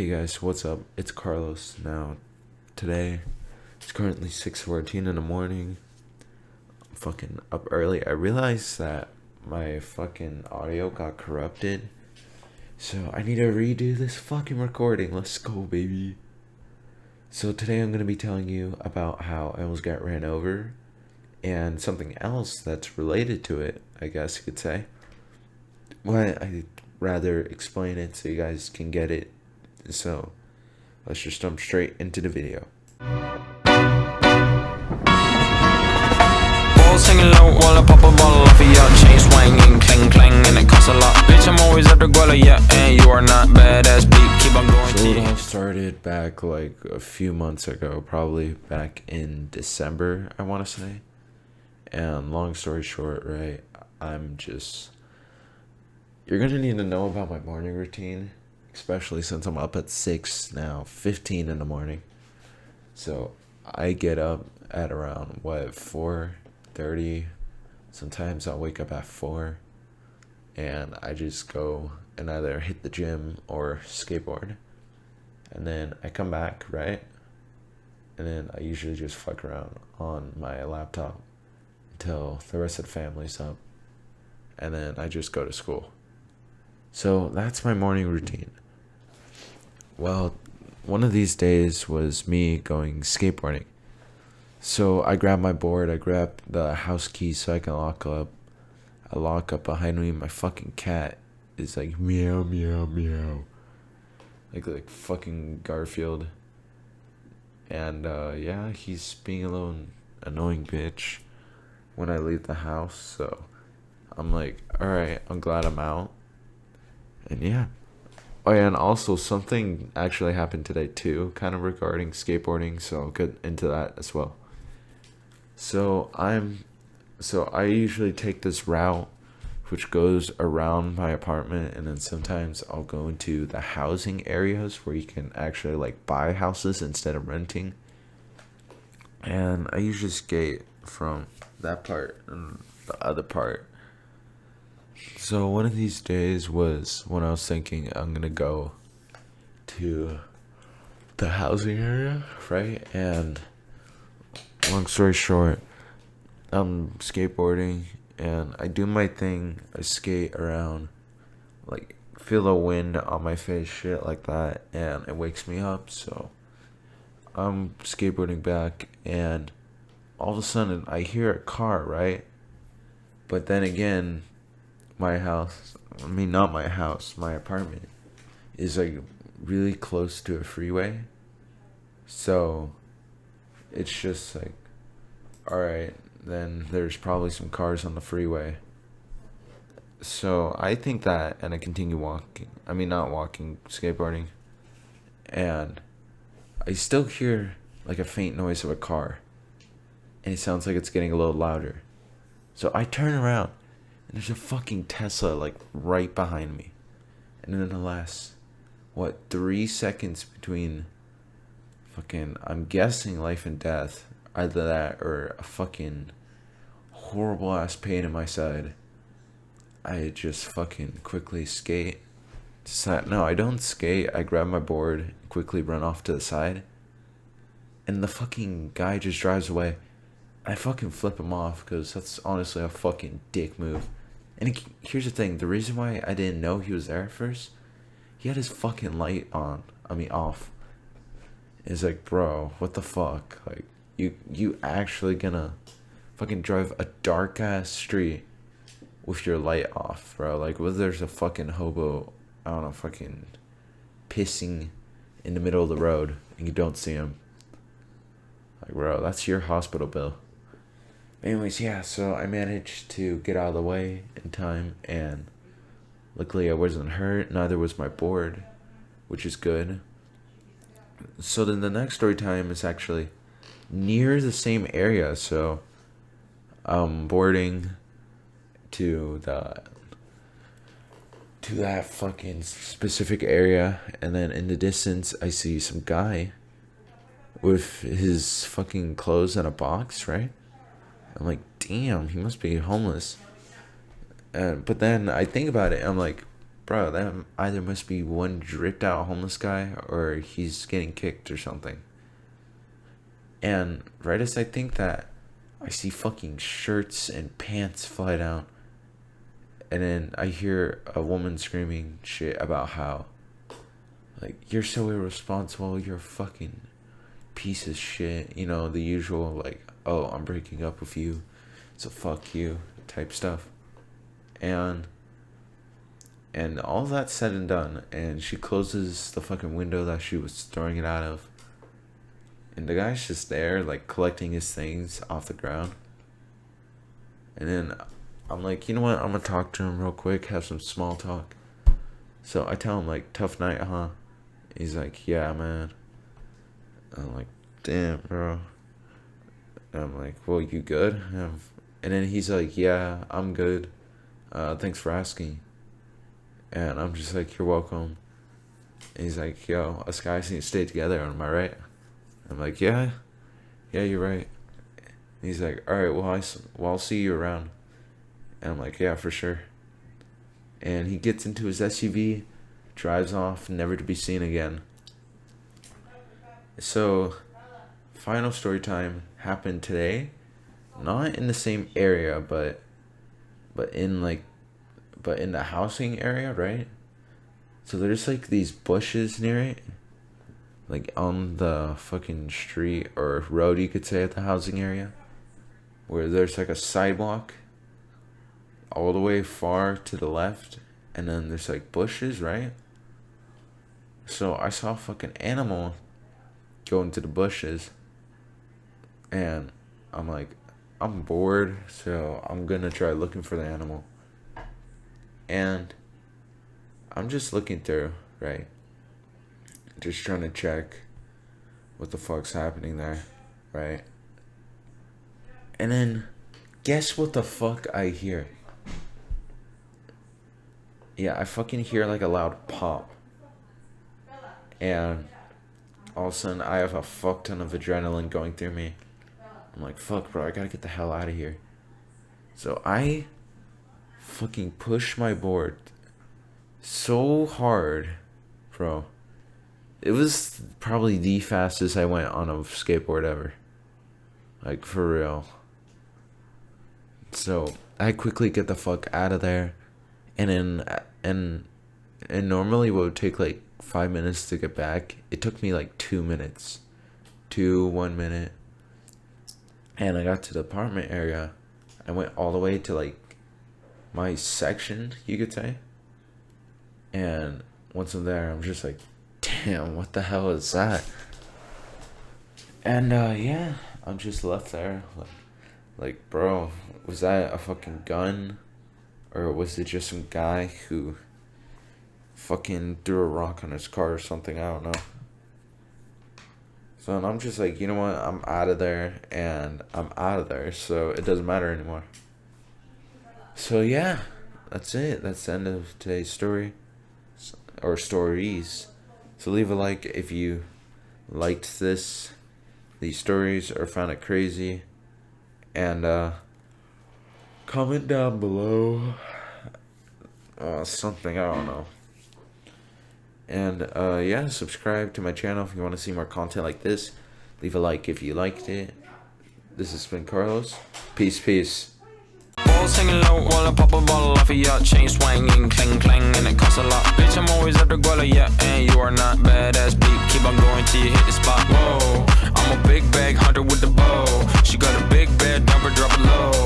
Hey guys, what's up? It's Carlos. Now, today, it's currently 6:14 in the morning. I'm fucking up early. I realized that my fucking audio got corrupted. So I need to redo this fucking recording. Let's go, baby. So today I'm going to be telling you about how I almost got ran over and something else that's related to it, I guess you could say. Well, I'd rather explain it so you guys can get it. So, let's just jump straight into the video. Balls singing low while I pop a bottle off of your chain swinging, clang clang, and it costs a lot. Bitch, I'm always at the guala, yeah, and you are not badass beat. Keep on going. So it all started back like a few months ago, probably back in December, I want to say. And long story short, right, you're gonna need to know about my morning routine, especially since I'm up at 6 now, 15 in the morning. So I get up at around 4:30. Sometimes I'll wake up at 4, and I just go and either hit the gym or skateboard, and then I come back, right, and then I usually just fuck around on my laptop until the rest of the family's up, and then I just go to school. So that's my morning routine. Well, one of these days was me going skateboarding. So I grab my board, I grab the house key so I can lock up. I lock up behind me. My fucking cat is like meow, meow, meow. Like fucking Garfield. And yeah, he's being a little annoying bitch when I leave the house. So I'm like, alright, I'm glad I'm out. And yeah. Oh yeah, and also something actually happened today too, kind of regarding skateboarding, so I'll get into that as well. So I usually take this route which goes around my apartment, and then sometimes I'll go into the housing areas where you can actually like buy houses instead of renting. And I usually skate from that part and the other part. So one of these days was when I was thinking I'm gonna go to the housing area, right? And long story short, I'm skateboarding and I do my thing. I skate around, like feel the wind on my face, shit like that, and it wakes me up. So I'm skateboarding back, and all of a sudden I hear a car, right? But then again, my apartment is like really close to a freeway. So it's just like, alright, then there's probably some cars on the freeway. So I think that, and I continue skateboarding. And I still hear like a faint noise of a car. And it sounds like it's getting a little louder. So I turn around, and there's a fucking Tesla, like, right behind me. And then the last, 3 seconds between fucking, I'm guessing life and death. Either that or a fucking horrible ass pain in my side. I just fucking quickly skate. No, I don't skate. I grab my board, quickly run off to the side. And the fucking guy just drives away. I fucking flip him off because that's honestly a fucking dick move. And here's the thing, the reason why I didn't know he was there at first, he had his fucking light off. It's like, bro, what the fuck? Like, you actually gonna fucking drive a dark ass street with your light off, bro? Like, whether there's a fucking hobo, I don't know, fucking pissing in the middle of the road and you don't see him. Like, bro, that's your hospital bill. Anyways, yeah, so I managed to get out of the way in time, and luckily I wasn't hurt, neither was my board, which is good. So then the next story time is actually near the same area, so I'm boarding to that fucking specific area, and then in the distance I see some guy with his fucking clothes in a box, right? I'm like, damn, he must be homeless. But then I think about it, I'm like, bro, that either must be one dripped out homeless guy or he's getting kicked or something. And right as I think that, I see fucking shirts and pants fly down. And then I hear a woman screaming shit about how, like, you're so irresponsible, you're a fucking piece of shit. You know, the usual, like, oh, I'm breaking up with you, so fuck you type stuff. And all that said and done, and she closes the fucking window that she was throwing it out of. And the guy's just there, like, collecting his things off the ground. And then I'm like, you know what? I'm gonna talk to him real quick, have some small talk. So I tell him, like, tough night, huh? He's like, yeah, man. I'm like, damn, bro. And I'm like, well, you good? And then he's like, yeah, I'm good. Thanks for asking. And I'm just like, you're welcome. And he's like, yo, us guys need to stay together, am I right? I'm like, yeah, you're right. And he's like, all right, well, I'll see you around. And I'm like, yeah, for sure. And he gets into his SUV, drives off, never to be seen again. So, final story time happened today. Not in the same area, but in the housing area, right? So there's like these bushes near it. Like on the fucking street or road, you could say, at the housing area. Where there's like a sidewalk all the way far to the left, and then there's like bushes, right? So I saw a fucking animal go into the bushes, and I'm like, I'm bored, so I'm gonna try looking for the animal. And I'm just looking through, right? Just trying to check what the fuck's happening there, right? And then, guess what the fuck I hear? Yeah, I fucking hear like a loud pop. And all of a sudden, I have a fuck ton of adrenaline going through me. I'm like, fuck, bro, I gotta get the hell out of here. So I fucking push my board so hard, bro. It was probably the fastest I went on a skateboard ever. Like, for real. So I quickly get the fuck out of there. And normally what would take like 5 minutes to get back, it took me like 2 minutes. 1 minute. And I got to the apartment area. I went all the way to like my section, you could say. And once I'm there, I'm just like, damn, what the hell is that? And yeah, I'm just left there. Like, bro, was that a fucking gun? Or was it just some guy who fucking threw a rock on his car or something? I don't know. So I'm just like, you know what? I'm out of there, and I'm out of there, so it doesn't matter anymore. So yeah, that's it. That's the end of today's story. Or stories. So leave a like if you liked these stories, or found it crazy. And comment down below something, I don't know. And yeah, subscribe to my channel if you want to see more content like this. Leave a like if you liked it. This has been Carlos. Peace. Balls hanging low while I pop a bottle off of your chain swinging, clang clang, and it costs a lot. Bitch, I'm always at the guala, yeah, and you are not badass beat. Keep on going till you hit the spot. Whoa, I'm a big bag hunter with the bow. She got a big bed, number drop it low.